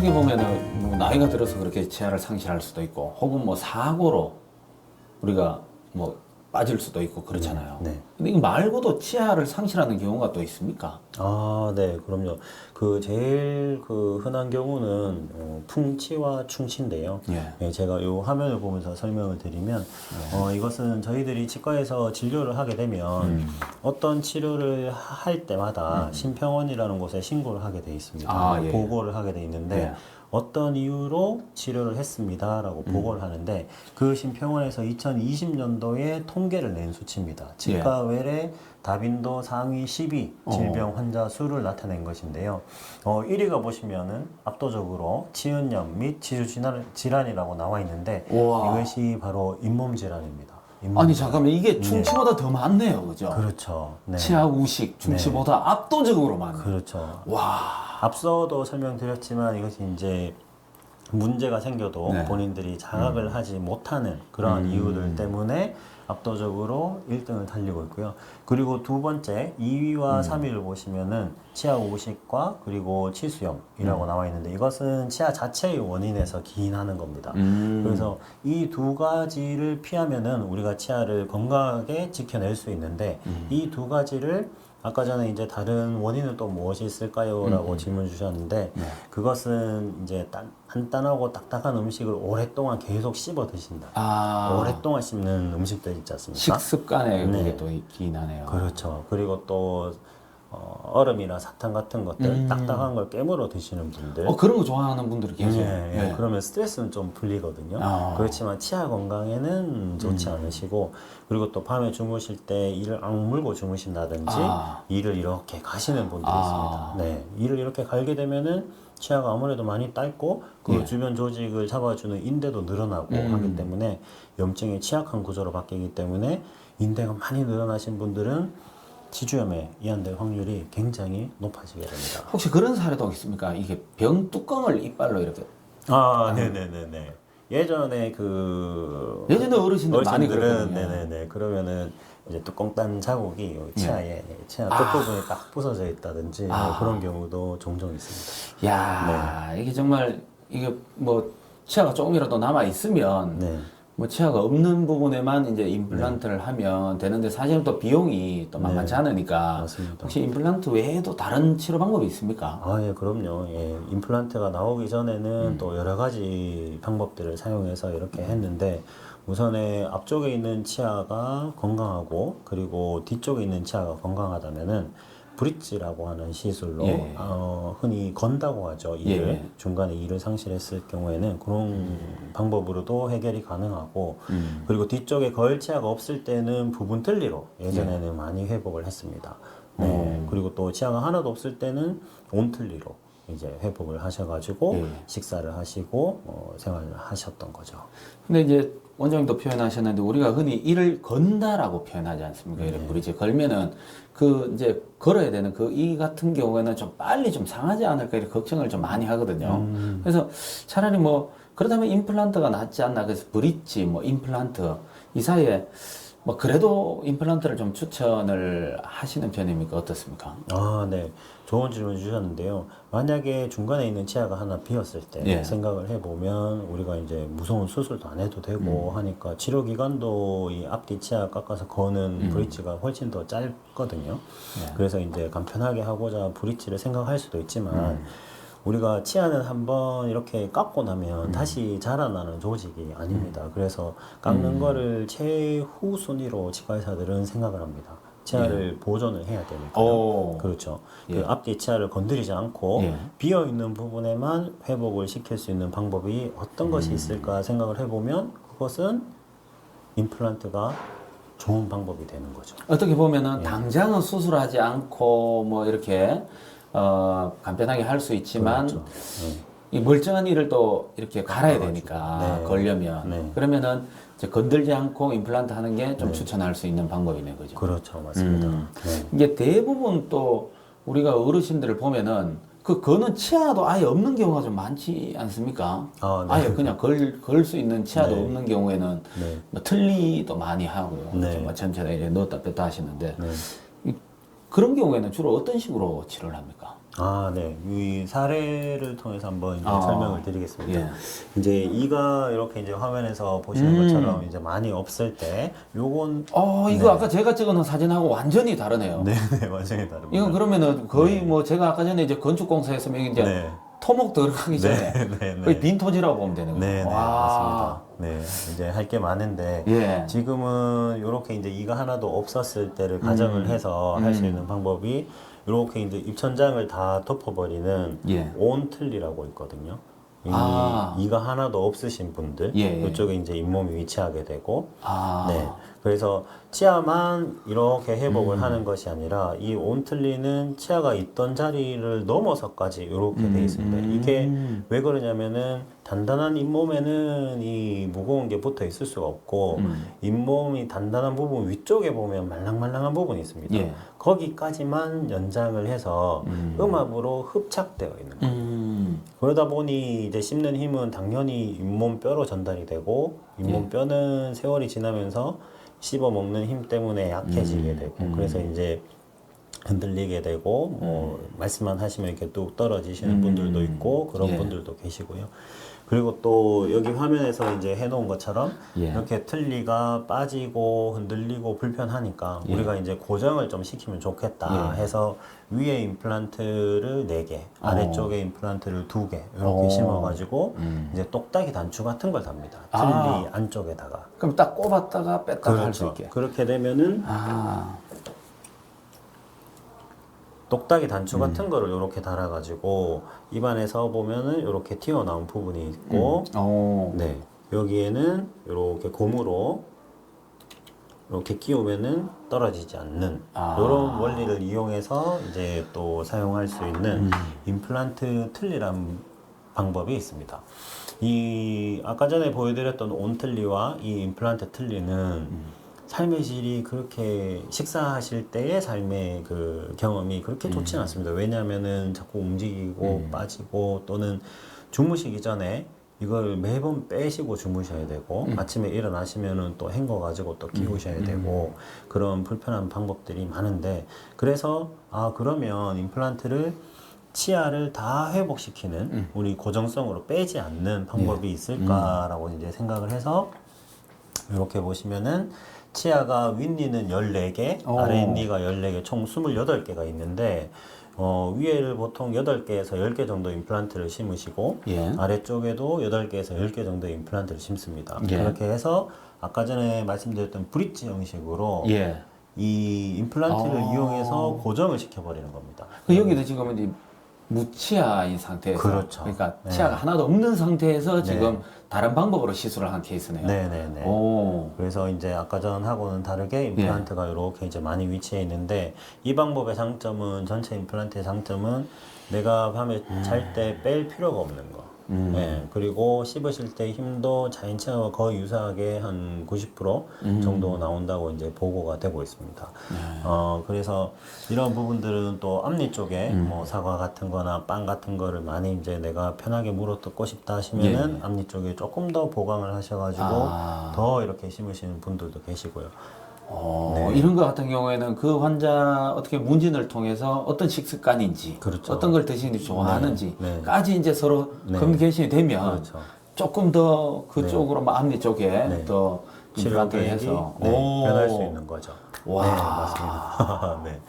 어떻게 보면은 뭐 나이가 들어서 그렇게 치아를 상실할 수도 있고, 혹은 뭐 사고로 우리가 뭐 빠질 수도 있고 그렇잖아요. 네. 근데 이거 말고도 치아를 상실하는 경우가 또 있습니까? 아, 네, 그럼요. 그 제일 그 흔한 경우는 풍치와 충치인데요. 예. 예, 제가 이 화면을 보면서 설명을 드리면 이것은 저희들이 치과에서 진료를 하게 되면 어떤 치료를 할 때마다 심평원이라는 곳에 신고를 하게 돼 있습니다. 아, 예. 보고를 하게 돼 있는데 예. 어떤 이유로 치료를 했습니다라고 보고를 하는데 그 심평원에서 2020년도에 통계를 낸 수치입니다. 치과 외래 다빈도 상위 10위 질병 환자 수를 나타낸 것인데요. 1위가 보시면은 압도적으로 치은염 및 치주 질환이라고 나와 있는데 우와. 이것이 바로 잇몸 질환입니다. 아니 잠깐만, 이게 충치보다 더 많네요, 그죠? 그렇죠. 네. 치아 우식 충치보다 압도적으로 많네. 그렇죠. 와. 앞서도 설명드렸지만 이것이 이제 문제가 생겨도 네. 본인들이 자각을 하지 못하는 그러한 이유들 때문에 압도적으로 1등을 달리고 있고요. 그리고 두 번째 2위와 3위를 보시면은 치아 우식과 그리고 치수염이라고 나와 있는데 이것은 치아 자체의 원인에서 기인하는 겁니다. 그래서 이 두 가지를 피하면은 우리가 치아를 건강하게 지켜낼 수 있는데 이 두 가지를 아까 전에 이제 다른 원인은 또 무엇이 있을까요? 라고 질문 주셨는데 그것은 이제 단단하고 딱딱한 음식을 오랫동안 계속 씹어 드신다. 아. 오랫동안 씹는 음식들 있지 않습니까? 식습관에 네. 그게 또 있긴 하네요. 그렇죠. 그리고 또 얼음이나 사탕 같은 것들 딱딱한 걸 깨물어 드시는 분들 그런 거 좋아하는 분들이 계세요. 예. 그러면 스트레스는 좀 풀리거든요. 아. 그렇지만 치아 건강에는 좋지 않으시고 그리고 또 밤에 주무실 때 이를 악물고 주무신다든지 이를 이렇게 가시는 분들이 있습니다. 네, 이를 이렇게 갈게 되면은 치아가 아무래도 많이 닳고 그 주변 조직을 잡아주는 인대도 늘어나고 하기 때문에 염증이 취약한 구조로 바뀌기 때문에 인대가 많이 늘어나신 분들은 치주염에 이완될 확률이 굉장히 높아지게 됩니다. 혹시 그런 사례도 있습니까? 이게 병 뚜껑을 이빨로 이렇게. 네네네네. 예전에 예전에 어르신들 많이 어르신들은 그랬거든요. 네네네. 그러면은 이제 뚜껑 딴 자국이 여기 치아에 치아 끝부분이 딱 부서져 있다든지 그런 경우도 종종 있습니다. 야, 이게 정말 이게 뭐 치아가 조금이라도 남아 있으면 네. 뭐 치아가 없는 부분에만 이제 임플란트를 하면 되는데 사실은 또 비용이 또 만만치 않으니까 맞습니다. 혹시 임플란트 외에도 다른 치료 방법이 있습니까? 예, 그럼요. 예, 임플란트가 나오기 전에는 또 여러 가지 방법들을 사용해서 이렇게 했는데 우선에 앞쪽에 있는 치아가 건강하고 그리고 뒤쪽에 있는 치아가 건강하다면은 브릿지라고 하는 시술로 흔히 건다고 하죠. 이를 중간에 이를 상실했을 경우에는 그런 방법으로도 해결이 가능하고 그리고 뒤쪽에 거일 치아가 없을 때는 부분 틀니로 예전에는 많이 회복을 했습니다. 네. 그리고 또 치아가 하나도 없을 때는 온틀니로 이제 회복을 하셔가지고 식사를 하시고 생활을 하셨던 거죠. 근데 이제 원장님도 표현하셨는데 우리가 흔히 이를 건다라고 표현하지 않습니까? 이렇게 브릿지 걸면은 그 이제 걸어야 되는 그 이 같은 경우에는 좀 빨리 좀 상하지 않을까 이렇게 걱정을 좀 많이 하거든요. 그래서 차라리 뭐 그렇다면 임플란트가 낫지 않나. 그래서 브릿지 뭐 임플란트 이 사이에 뭐 그래도 임플란트를 좀 추천을 하시는 편입니까? 어떻습니까? 네. 좋은 질문 주셨는데요. 만약에 중간에 있는 치아가 하나 비었을 때 생각을 해보면 우리가 이제 무서운 수술도 안 해도 되고 하니까 치료 기간도 이 앞뒤 치아 깎아서 거는 브릿지가 훨씬 더 짧거든요. 그래서 이제 간편하게 하고자 브릿지를 생각할 수도 있지만 우리가 치아는 한번 이렇게 깎고 나면 다시 자라나는 조직이 아닙니다. 그래서 깎는 거를 최후 순위로 치과 의사들은 생각을 합니다. 치아를 보존을 해야 되니까요. 그렇죠. 그 앞뒤 치아를 건드리지 않고 비어 있는 부분에만 회복을 시킬 수 있는 방법이 어떤 것이 있을까 생각을 해보면 그것은 임플란트가 좋은 방법이 되는 거죠. 어떻게 보면은 당장은 수술하지 않고 뭐 이렇게 간편하게 할 수 있지만 이 멀쩡한 이를 또 이렇게 갈아야 되니까 걸려면 그러면은 이제 건들지 않고 임플란트 하는 게 좀 추천할 수 있는 방법이네, 그죠? 그렇죠, 맞습니다. 이게 대부분 또 우리가 어르신들을 보면은 그 거는 치아도 아예 없는 경우가 좀 많지 않습니까? 아예 그냥 걸 수 있는 치아도 없는 경우에는 뭐 틀니도 많이 하고요. 뭐 전체에 넣었다 뺐다 하시는데 그런 경우에는 주로 어떤 식으로 치료를 합니까? 네. 이 사례를 통해서 한번 이제 아. 설명을 드리겠습니다. 예. 이제 이가 이렇게 이제 화면에서 보시는 것처럼 이제 많이 없을 때, 요건 이거 아까 제가 찍어놓은 사진하고 완전히 다르네요. 네네, 완전히 다릅니다. 이건 그러면은 거의 뭐 제가 아까 전에 이제 건축공사했으면 이제 네. 토목 들어가기 전에 네. 거의 빈 토지라고 보면 되는 거예요. 네, 맞습니다. 네, 이제 할 게 많은데 예. 지금은 이렇게 이제 이가 하나도 없었을 때를 가정을 해서 할 수 있는 방법이 이렇게 이제 입천장을 다 덮어버리는 예. 온틀리라고 있거든요. 이가 하나도 없으신 분들 예. 이쪽에 이제 잇몸이 위치하게 되고 네. 아. 그래서 치아만 이렇게 회복을 하는 것이 아니라 이 온틀리는 치아가 있던 자리를 넘어서까지 이렇게 돼 있습니다. 이게 왜 그러냐면은 단단한 잇몸에는 이 무거운 게 붙어 있을 수가 없고 잇몸이 단단한 부분 위쪽에 보면 말랑말랑한 부분이 있습니다. 예. 거기까지만 연장을 해서 음압으로 흡착되어 있는 거예요. 그러다 보니 이제 씹는 힘은 당연히 잇몸뼈로 전달이 되고 잇몸뼈는 세월이 지나면서 씹어 먹는 힘 때문에 약해지게 되고 그래서 이제 흔들리게 되고 뭐 말씀만 하시면 이렇게 뚝 떨어지시는 분들도 있고 그런 예. 분들도 계시고요. 그리고 또 여기 화면에서 이제 해놓은 것처럼 예. 이렇게 틀니가 빠지고 흔들리고 불편하니까 우리가 이제 고정을 좀 시키면 좋겠다 해서 위에 임플란트를 4개, 아래쪽에 임플란트를 2개 이렇게 심어가지고 이제 똑딱이 단추 같은 걸 답니다. 틀니 안쪽에다가. 그럼 딱 꼽았다가 뺐다가 할 수 있게. 그렇게 되면은 똑딱이 단추 같은 거를 이렇게 달아가지고 입안에서 보면은 이렇게 튀어나온 부분이 있고, 네 여기에는 이렇게 고무로 이렇게 끼우면은 떨어지지 않는 이런 원리를 이용해서 이제 또 사용할 수 있는 임플란트 틀니란 방법이 있습니다. 이 아까 전에 보여드렸던 온틀니와 이 임플란트 틀니는 삶의 질이 그렇게 식사하실 때의 삶의 그 경험이 그렇게 좋지는 않습니다. 왜냐하면은 자꾸 움직이고 빠지고 또는 주무시기 전에 이걸 매번 빼시고 주무셔야 되고 아침에 일어나시면은 또 헹궈 가지고 또 끼우셔야 되고 그런 불편한 방법들이 많은데 그래서 그러면 임플란트를 치아를 다 회복시키는 우리 고정성으로 빼지 않는 방법이 있을까라고 이제 생각을 해서 이렇게 보시면은 치아가 윗니는 14개, 아랫니가 14개, 총 28개가 있는데 위에를 보통 8개에서 10개 정도 임플란트를 심으시고 아래쪽에도 8개에서 10개 정도 임플란트를 심습니다. 그렇게 해서 아까 전에 말씀드렸던 브릿지 형식으로 이 임플란트를 이용해서 고정을 시켜버리는 겁니다. 여기도 지금 이제 무치아인 상태에서 그렇죠. 그러니까 치아가 하나도 없는 상태에서 지금 다른 방법으로 시술을 한 케이스네요. 네네네. 그래서 이제 아까 전하고는 다르게 임플란트가 이렇게 이제 많이 위치해 있는데 이 방법의 장점은 전체 임플란트의 장점은 내가 밤에 잘 때 뺄 필요가 없는 거. 네, 그리고 씹으실 때 힘도 자인치아와 거의 유사하게 한 90% 정도 나온다고 이제 보고가 되고 있습니다. 그래서 이런 부분들은 또 앞니 쪽에 뭐 사과 같은 거나 빵 같은 거를 많이 이제 내가 편하게 물어 뜯고 싶다 하시면은 앞니 쪽에 조금 더 보강을 하셔가지고 더 이렇게 심으시는 분들도 계시고요. 이런 것 같은 경우에는 그 환자 어떻게 문진을 통해서 어떤 식습관인지 어떤 걸 드시는지 좋아하는지까지 이제 서로 커뮤니케이션이 되면 조금 더 그쪽으로 앞니 쪽에 더 임플란트를 해서 변할 수 있는 거죠. 와. 네, 맞습니다. 네.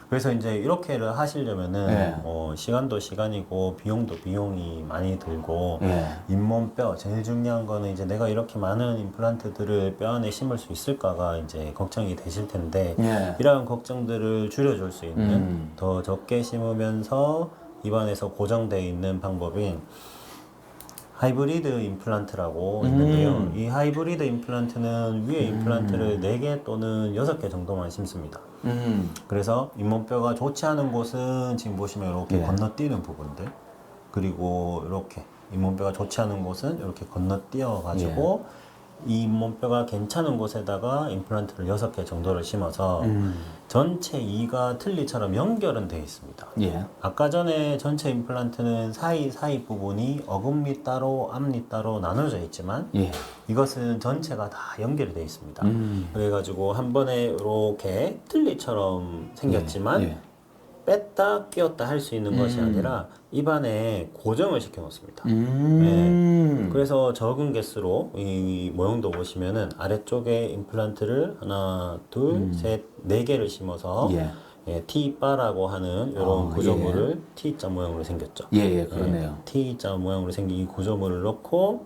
그래서 이제 이렇게를 하시려면은 시간도 시간이고 비용도 비용이 많이 들고 잇몸뼈 제일 중요한 거는 이제 내가 이렇게 많은 임플란트들을 뼈 안에 심을 수 있을까가 이제 걱정이 되실 텐데 이러한 걱정들을 줄여줄 수 있는 더 적게 심으면서 입안에서 고정되어 있는 방법인 하이브리드 임플란트라고 있는데요. 이 하이브리드 임플란트는 위에 임플란트를 4개 또는 6개 정도만 심습니다. 그래서 잇몸뼈가 좋지 않은 곳은 지금 보시면 이렇게 건너뛰는 부분들 그리고 이렇게 잇몸뼈가 좋지 않은 곳은 이렇게 건너뛰어 가지고 이 잇몸뼈가 괜찮은 곳에다가 임플란트를 6개 정도를 심어서 전체 이가 틀니처럼 연결은 되어 있습니다. 아까 전에 전체 임플란트는 사이 부분이 어금니 따로 앞니 따로 나눠져 있지만 이것은 전체가 다 연결이 되어 있습니다. 그래가지고 한 번에 이렇게 틀니처럼 생겼지만 뺐다 끼웠다 할 수 있는 것이 아니라 입안에 고정을 시켜 놓습니다. 네. 그래서 적은 개수로 이 모형도 보시면은 아래쪽에 임플란트를 하나, 둘, 셋, 네 개를 심어서 예. 예, T바라고 하는 이런 구조물을 T자 모양으로 생겼죠. 예, 그러네요. 예, T자 모양으로 생긴 이 구조물을 넣고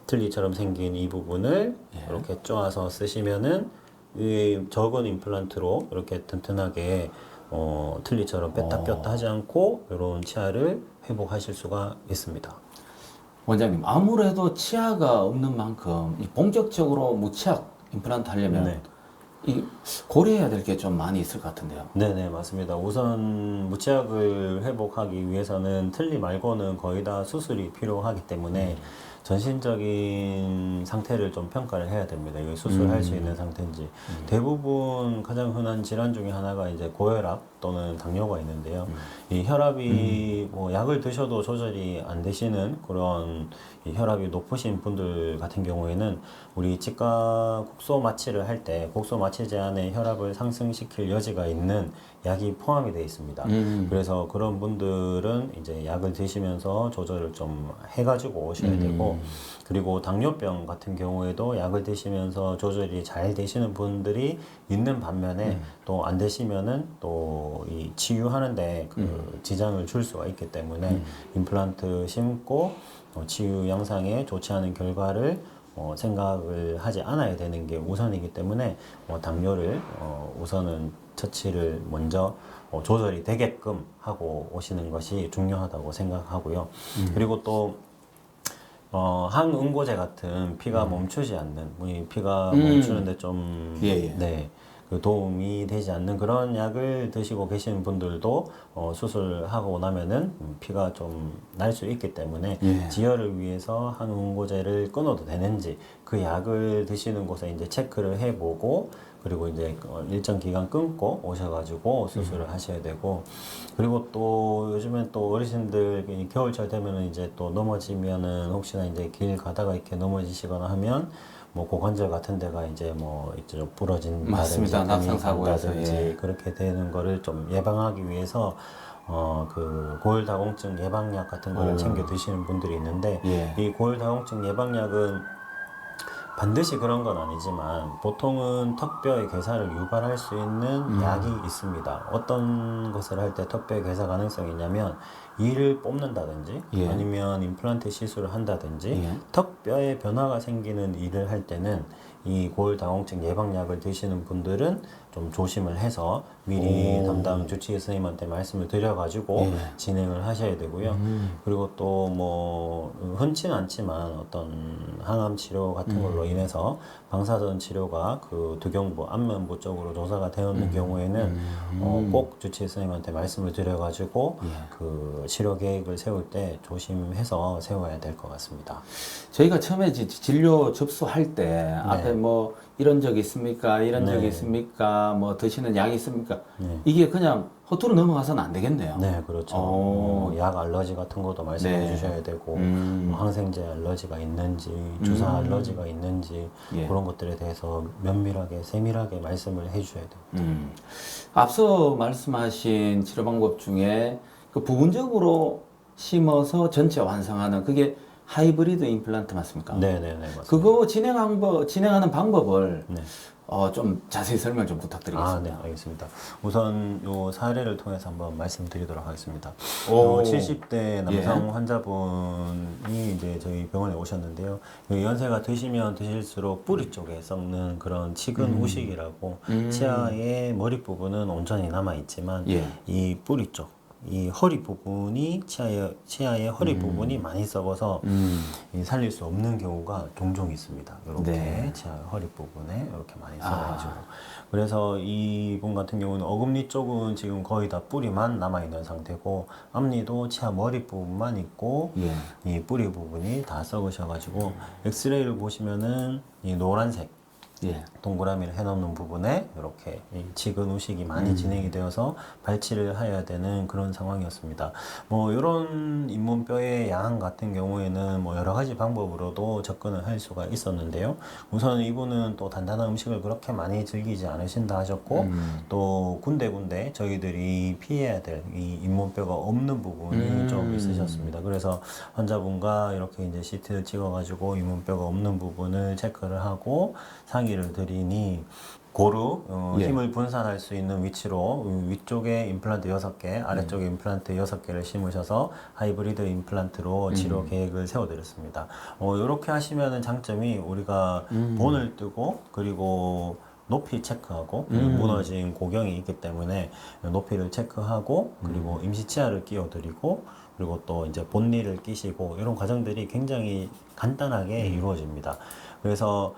틀니처럼 생긴 이 부분을 이렇게 쪼아서 쓰시면은 이 적은 임플란트로 이렇게 튼튼하게 틀니처럼 뺐다 꼈다 하지 않고 이런 치아를 회복하실 수가 있습니다. 원장님, 아무래도 치아가 없는 만큼 이 본격적으로 무치약 임플란트 하려면 네. 이 고려해야 될 게 좀 많이 있을 것 같은데요. 네네, 맞습니다. 우선 무치약을 회복하기 위해서는 틀니 말고는 거의 다 수술이 필요하기 때문에 전신적인 상태를 좀 평가를 해야 됩니다. 이게 수술할 수 있는 상태인지. 대부분 가장 흔한 질환 중에 하나가 이제 고혈압 또는 당뇨가 있는데요. 이 혈압이 뭐 약을 드셔도 조절이 안 되시는 그런 이 혈압이 높으신 분들 같은 경우에는 우리 치과 국소 마취를 할 때 국소 마취제 안에 혈압을 상승시킬 여지가 있는 약이 포함이 되어 있습니다. 그래서 그런 분들은 이제 약을 드시면서 조절을 좀 해가지고 오셔야 되고, 그리고 당뇨병 같은 경우에도 약을 드시면서 조절이 잘 되시는 분들이 있는 반면에 또 안 되시면은 또 이 치유하는데 그 지장을 줄 수가 있기 때문에 임플란트 심고 치유 양상에 좋지 않은 결과를 생각을 하지 않아야 되는 게 우선이기 때문에 당뇨를 우선은 처치를 먼저 조절이 되게끔 하고 오시는 것이 중요하다고 생각하고요. 그리고 또 항응고제 같은 피가 멈추지 않는, 이 피가 멈추는데 좀 네, 그 도움이 되지 않는 그런 약을 드시고 계시는 분들도 수술하고 나면은 피가 좀 날 수 있기 때문에 지혈을 위해서 항응고제를 끊어도 되는지 그 약을 드시는 곳에 이제 체크를 해보고, 그리고 이제 일정 기간 끊고 오셔가지고 수술을 하셔야 되고, 그리고 또 요즘엔 또 어르신들 이 겨울철 되면은 이제 또 넘어지면은 혹시나 이제 길 가다가 이렇게 넘어지시거나 하면 뭐 고관절 같은 데가 이제 뭐 이제 부러진다든지 맞습니다. 낙상사고에서, 그렇게 되는 거를 좀 예방하기 위해서 그 고열다공증 예방약 같은 거를 챙겨 드시는 분들이 있는데, 이 고열다공증 예방약은 반드시 그런 건 아니지만 보통은 턱뼈의 괴사를 유발할 수 있는 약이 있습니다. 어떤 것을 할 때 턱뼈의 괴사 가능성이 있냐면 이를 뽑는다든지 아니면 임플란트 시술을 한다든지 턱뼈에 변화가 생기는 일을 할 때는 이 고열다공증 예방약을 드시는 분들은 좀 조심을 해서 미리 담당 주치의 선생님한테 말씀을 드려가지고 진행을 하셔야 되고요. 그리고 또 뭐 흔치는 않지만 어떤 항암 치료 같은 걸로 인해서 방사선 치료가 그 두경부, 안면부 쪽으로 조사가 되었는 경우에는 꼭 주치의 선생님한테 말씀을 드려가지고 그 치료 계획을 세울 때 조심해서 세워야 될 것 같습니다. 저희가 처음에 진료 접수할 때 앞에 뭐 이런 적 있습니까? 이런 적 있습니까? 뭐 드시는 약이 있습니까? 이게 그냥 허투루 넘어가서는 안 되겠네요. 네, 그렇죠. 약 알러지 같은 것도 말씀해 주셔야 되고, 뭐 항생제 알러지가 있는지, 주사 알러지가 있는지, 그런 것들에 대해서 면밀하게, 세밀하게 말씀을 해 주셔야 돼요. 앞서 말씀하신 치료 방법 중에 그 부분적으로 심어서 전체 완성하는 그게 하이브리드 임플란트 맞습니까? 네네네, 맞습니다. 그거 진행하는 방법을 좀 자세히 설명 좀 부탁드리겠습니다. 아, 네, 알겠습니다. 우선 요 사례를 통해서 한번 말씀드리도록 하겠습니다. 요 70대 남성 환자분이 이제 저희 병원에 오셨는데요. 연세가 드시면 드실수록 뿌리 쪽에 썩는 그런 치근 우식이라고, 치아의 머리 부분은 온전히 남아 있지만 이 뿌리 쪽, 이 허리 부분이 치아의 허리 부분이 많이 썩어서 이 살릴 수 없는 경우가 종종 있습니다. 이렇게 치아 허리 부분에 이렇게 많이 썩어가지고. 그래서 이분 같은 경우는 어금니 쪽은 지금 거의 다 뿌리만 남아 있는 상태고, 앞니도 치아 머리 부분만 있고 이 뿌리 부분이 다 썩으셔가지고 엑스레이를 보시면은 이 노란색 예. 동그라미를 해놓는 부분에 이렇게 이 직은 우식이 많이 진행이 되어서 발치를 해야 되는 그런 상황이었습니다. 뭐 이런 잇몸뼈의 양앙 같은 경우에는 뭐 여러 가지 방법으로도 접근을 할 수가 있었는데요. 우선 이분은 또 단단한 음식을 그렇게 많이 즐기지 않으신다 하셨고 또 군데군데 저희들이 피해야 될 이 잇몸뼈가 없는 부분이 좀 있으셨습니다. 그래서 환자분과 이렇게 이제 CT를 찍어가지고 잇몸뼈가 없는 부분을 체크를 하고 상의를 드리니 고루 예. 힘을 분산할 수 있는 위치로 위쪽에 임플란트 6개, 아래쪽에 임플란트 6개를 심으셔서 하이브리드 임플란트로 치료 계획을 세워드렸습니다. 이렇게 하시면은 장점이 우리가 본을 뜨고 그리고 높이 체크하고 무너진 고경이 있기 때문에 높이를 체크하고 그리고 임시치아를 끼워드리고 그리고 또 이제 본니를 끼시고 이런 과정들이 굉장히 간단하게 이루어집니다. 그래서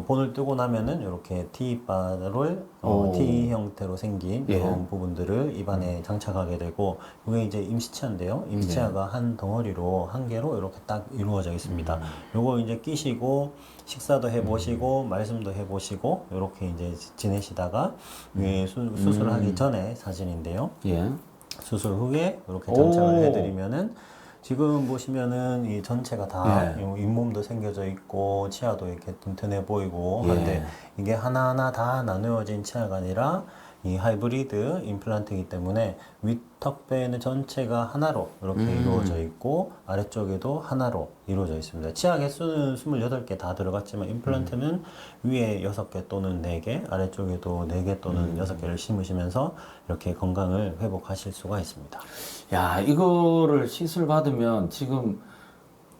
본을 뜨고 나면은 이렇게 T바를 T 형태로 생긴 예. 이런 부분들을 입안에 장착하게 되고 이게 이제 임시치아인데요. 임시치아가 한 덩어리로 한 개로 이렇게 딱 이루어져 있습니다. 요거 이제 끼시고 식사도 해보시고 말씀도 해보시고 이렇게 이제 지내시다가 수술을 하기 전에 사진인데요. 예. 수술 후에 이렇게 장착을 해드리면은 지금 보시면은 이 전체가 다 예. 잇몸도 생겨져 있고 치아도 이렇게 튼튼해 보이고 예. 한데 이게 하나하나 다 나누어진 치아가 아니라 이 하이브리드 임플란트이기 때문에 윗턱뼈에는 전체가 하나로 이렇게 이루어져 있고 아래쪽에도 하나로 이루어져 있습니다. 치아 개수는 28개 다 들어갔지만 임플란트는 위에 6개 또는 4개, 아래쪽에도 4개 또는 6개를 심으시면서 이렇게 건강을 회복하실 수가 있습니다. 야, 이거를 시술 받으면 지금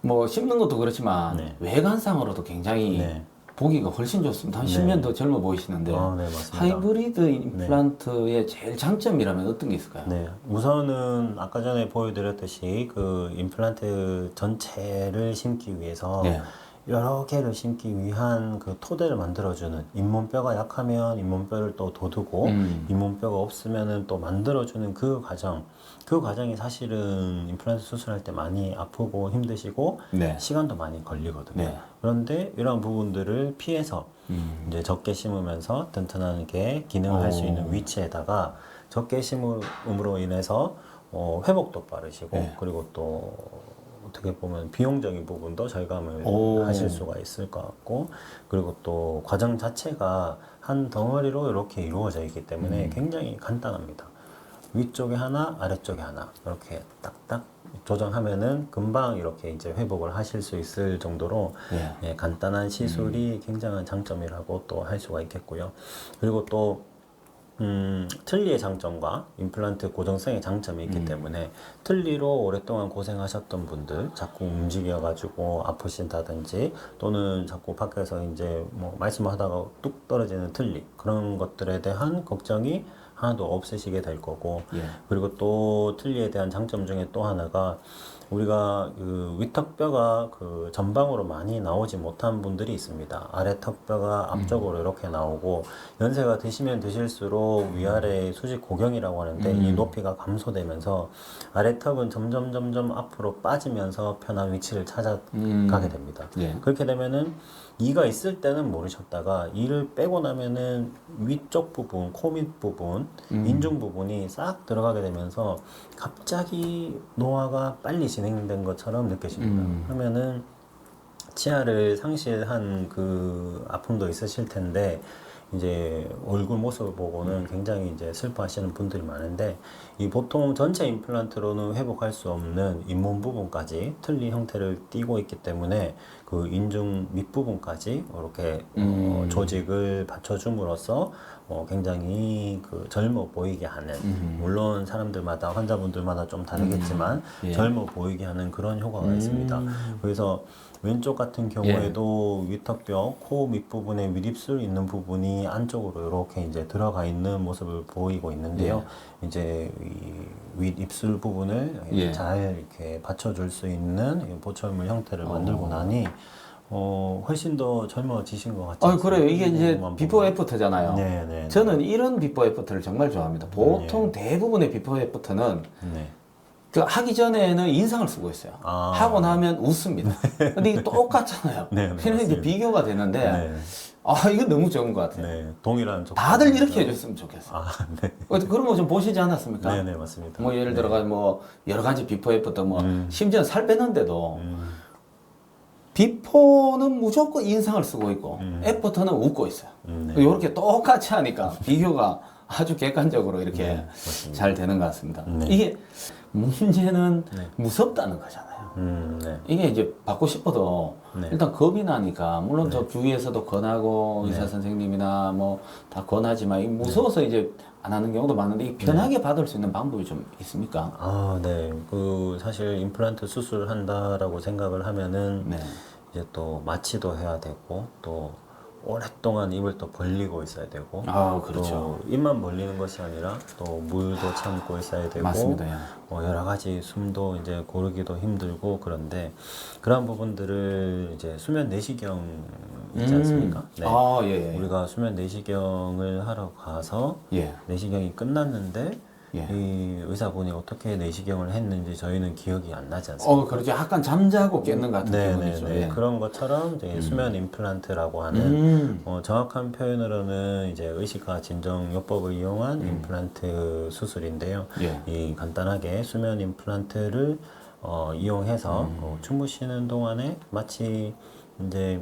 뭐 씹는 것도 그렇지만 네. 외관상으로도 굉장히 네. 보기가 훨씬 좋습니다. 한 네. 10년 더 젊어 보이시는데 네, 맞습니다. 하이브리드 임플란트의 제일 장점이라면 어떤 게 있을까요? 네, 우선은 아까 전에 보여드렸듯이 그 임플란트 전체를 심기 위해서 네. 여러 개를 심기 위한 그 토대를 만들어주는 잇몸뼈가 약하면 잇몸뼈를 또 돋우고 잇몸뼈가 없으면은 또 만들어주는 그 과정이 사실은 임플란트 수술할 때 많이 아프고 힘드시고 네. 시간도 많이 걸리거든요. 네. 그런데 이런 부분들을 피해서 이제 적게 심으면서 튼튼하게 기능을 할 수 있는 위치에다가 적게 심음으로 인해서 회복도 빠르시고 네. 그리고 또 어떻게 보면 비용적인 부분도 절감을 하실 수가 있을 것 같고 그리고 또 과정 자체가 한 덩어리로 이렇게 이루어져 있기 때문에 굉장히 간단합니다. 위쪽에 하나, 아래쪽에 하나 이렇게 딱딱 조정하면은 금방 이렇게 이제 회복을 하실 수 있을 정도로 예, 간단한 시술이 굉장한 장점이라고 또 할 수가 있겠고요. 그리고 또 틀니의 장점과 임플란트 고정성의 장점이 있기 때문에 틀니로 오랫동안 고생하셨던 분들 자꾸 움직여가지고 아프신다든지 또는 자꾸 밖에서 이제 뭐 말씀하다가 뚝 떨어지는 틀니 그런 것들에 대한 걱정이 하나도 없으시게 될 거고 그리고 또 틀니에 대한 장점 중에 또 하나가 우리가 그 위턱뼈가 그 전방으로 많이 나오지 못한 분들이 있습니다. 아래 턱뼈가 앞쪽으로 이렇게 나오고 연세가 드시면 드실수록 위아래 수직 고경이라고 하는데 이 높이가 감소되면서 아래 턱은 점점 앞으로 빠지면서 편한 위치를 찾아가게 됩니다. 그렇게 되면은 이가 있을 때는 모르셨다가 이를 빼고 나면은 위쪽 부분, 코 밑 부분, 인중 부분이 싹 들어가게 되면서 갑자기 노화가 빨리 진행된 것처럼 느껴집니다. 그러면은 치아를 상실한 그 아픔도 있으실 텐데 이제 얼굴 모습을 보고는 굉장히 이제 슬퍼하시는 분들이 많은데 이 보통 전체 임플란트로는 회복할 수 없는 잇몸 부분까지 틀니 형태를 띠고 있기 때문에 그 인중 밑부분까지 이렇게 조직을 받쳐줌으로써 굉장히 그 젊어 보이게 하는 물론 사람들마다 환자분들마다 좀 다르겠지만 젊어 보이게 하는 그런 효과가 있습니다. 그래서 왼쪽 같은 경우에도 위턱뼈, 코 밑부분에 윗입술 있는 부분이 안쪽으로 이렇게 이제 들어가 있는 모습을 보이고 있는데요. 이제 이 윗입술 부분을 잘 이렇게 받쳐줄 수 있는 보철물 형태를 만들고 나니 훨씬 더 젊어지신 것 같아요. 그래요. 이게 이제 비포 애프터잖아요. 네. 저는 이런 비포 애프터를 정말 좋아합니다. 보통 대부분의 비포 애프터는 그 하기 전에는 인상을 쓰고 있어요. 하고 나면 웃습니다. 근데 이게 똑같잖아요. 그래서 이제 비교가 되는데 이건 너무 좋은 것 같아요. 네, 동일한 조건. 다들 이렇게 해줬으면 좋겠어요. 네. 그런 거 좀 보시지 않았습니까? 네, 네, 맞습니다. 뭐 예를 들어가 뭐 여러 가지 비포 애프터 뭐 심지어 살 빼는데도 비포는 무조건 인상을 쓰고 있고 애프터는 웃고 있어요. 네. 이렇게 똑같이 하니까 비교가 아주 객관적으로 이렇게 네, 맞습니다. 잘 되는 것 같습니다. 네. 이게 문제는 네. 무섭다는 거잖아요. 네. 이게 이제 받고 싶어도 네. 일단 겁이 나니까 물론 저 주위에서도 권하고 네. 의사 선생님이나 뭐 다 권하지만 이 무서워서 이제 안 하는 경우도 많은데 이 편하게 받을 수 있는 방법이 좀 있습니까? 네. 사실 임플란트 수술을 한다라고 생각을 하면은 네. 이제 또 마취도 해야 되고 또 오랫동안 입을 또 벌리고 있어야 되고 그렇죠. 또 입만 벌리는 것이 아니라 또 물도 참고 있어야 되고 맞습니다. 예. 여러 가지 숨도 이제 고르기도 힘들고 그런데 그런 부분들을 이제 수면 내시경 있지 않습니까? 네. 예. 우리가 수면 내시경을 하러 가서 예. 내시경이 끝났는데 예. 이 의사분이 어떻게 내시경을 했는지 저희는 기억이 안 나지 않습니까? 그렇죠. 약간 잠자고 깨는 같은 기분이죠. 네네네. 예. 그런 것처럼 이제 수면 임플란트라고 하는 정확한 표현으로는 이제 의식화 진정요법을 이용한 임플란트 수술인데요. 예. 이 간단하게 수면 임플란트를 이용해서 주무시는 동안에 마치 이제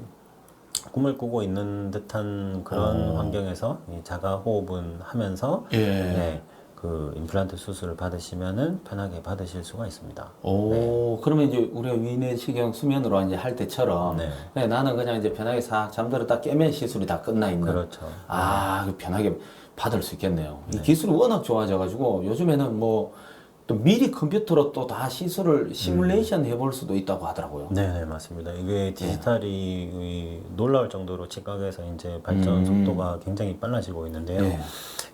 꿈을 꾸고 있는 듯한 그런 환경에서 이 자가 호흡은 하면서 예. 네, 그 임플란트 수술을 받으시면은 편하게 받으실 수가 있습니다. 그러면 이제 우리가 위내시경 수면으로 이제 할 때처럼 네. 그냥 나는 그냥 이제 편하게 싹 잠들었다 깨면 시술이 다 끝나 있는. 그렇죠. 편하게 받을 수 있겠네요. 이 기술이 워낙 좋아져가지고 요즘에는 뭐 또 미리 컴퓨터로 또 다 시술을 시뮬레이션 해볼 수도 있다고 하더라고요. 네, 맞습니다. 이게 디지털이 놀라울 정도로 치과에서 이제 발전 속도가 굉장히 빨라지고 있는데요. 예.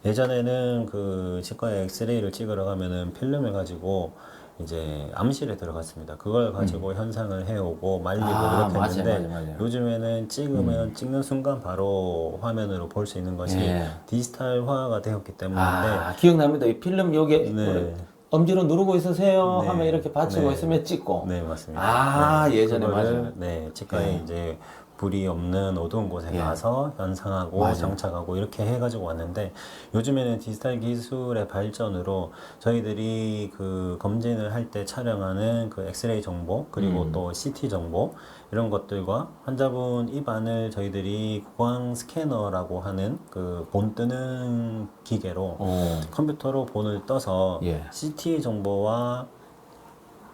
예전에는 그 치과에 엑스레이를 찍으러 가면은 필름을 가지고 이제 암실에 들어갔습니다. 그걸 가지고 현상을 해오고 말리고 이렇게 했는데 맞아요. 요즘에는 찍으면 찍는 순간 바로 화면으로 볼 수 있는 것이 디지털화가 되었기 때문에 기억납니다. 이 필름 여기 네. 엄지로 누르고 있으세요 네. 하면 이렇게 받치고 네. 있으면 찍고. 네, 맞습니다. 예전에 그거를, 맞아요. 네, 치과에 이제 불이 없는 어두운 곳에 가서 현상하고 맞아요. 장착하고 이렇게 해가지고 왔는데 요즘에는 디지털 기술의 발전으로 저희들이 그 검진을 할 때 촬영하는 그 엑스레이 정보 그리고 또 CT 정보 이런 것들과 환자분 입안을 저희들이 구강 스캐너라고 하는 그 본 뜨는 기계로 컴퓨터로 본을 떠서 CT 정보와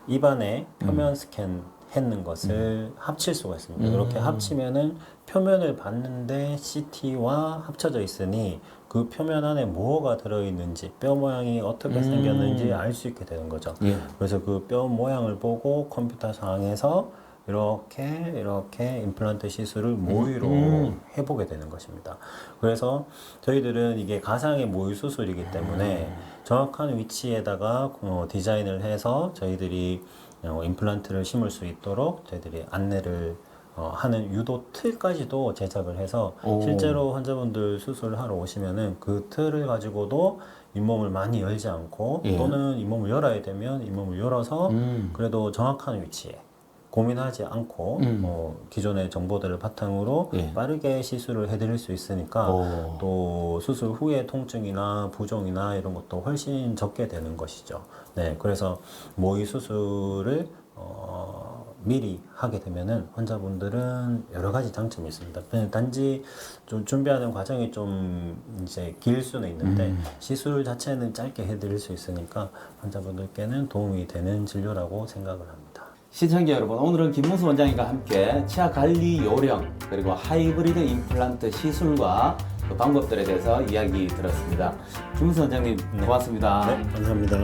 입안의 표면 스캔 했는 것을 합칠 수가 있습니다. 이렇게 합치면은 표면을 봤는데 CT와 합쳐져 있으니 그 표면 안에 뭐가 들어있는지 뼈 모양이 어떻게 생겼는지 알 수 있게 되는 거죠. 그래서 그 뼈 모양을 보고 컴퓨터 상에서 이렇게 임플란트 시술을 모유로 해보게 되는 것입니다. 그래서 저희들은 이게 가상의 모유 수술이기 때문에 정확한 위치에다가 디자인을 해서 저희들이 임플란트를 심을 수 있도록 저희들이 안내를 하는 유도 틀까지도 제작을 해서 실제로 환자분들 수술을 하러 오시면은 그 틀을 가지고도 잇몸을 많이 열지 않고 또는 잇몸을 열어야 되면 잇몸을 열어서 그래도 정확한 위치에 고민하지 않고 기존의 정보들을 바탕으로 빠르게 시술을 해드릴 수 있으니까 또 수술 후에 통증이나 부종이나 이런 것도 훨씬 적게 되는 것이죠. 네, 그래서 모의 수술을 미리 하게 되면은 환자분들은 여러 가지 장점이 있습니다. 단지 좀 준비하는 과정이 좀 이제 길 수는 있는데 시술 자체는 짧게 해드릴 수 있으니까 환자분들께는 도움이 되는 진료라고 생각을 합니다. 시청자 여러분, 오늘은 김문수 원장님과 함께 치아 관리 요령 그리고 하이브리드 임플란트 시술과 그 방법들에 대해서 이야기 들었습니다. 김문수 원장님 고맙습니다. 네, 감사합니다.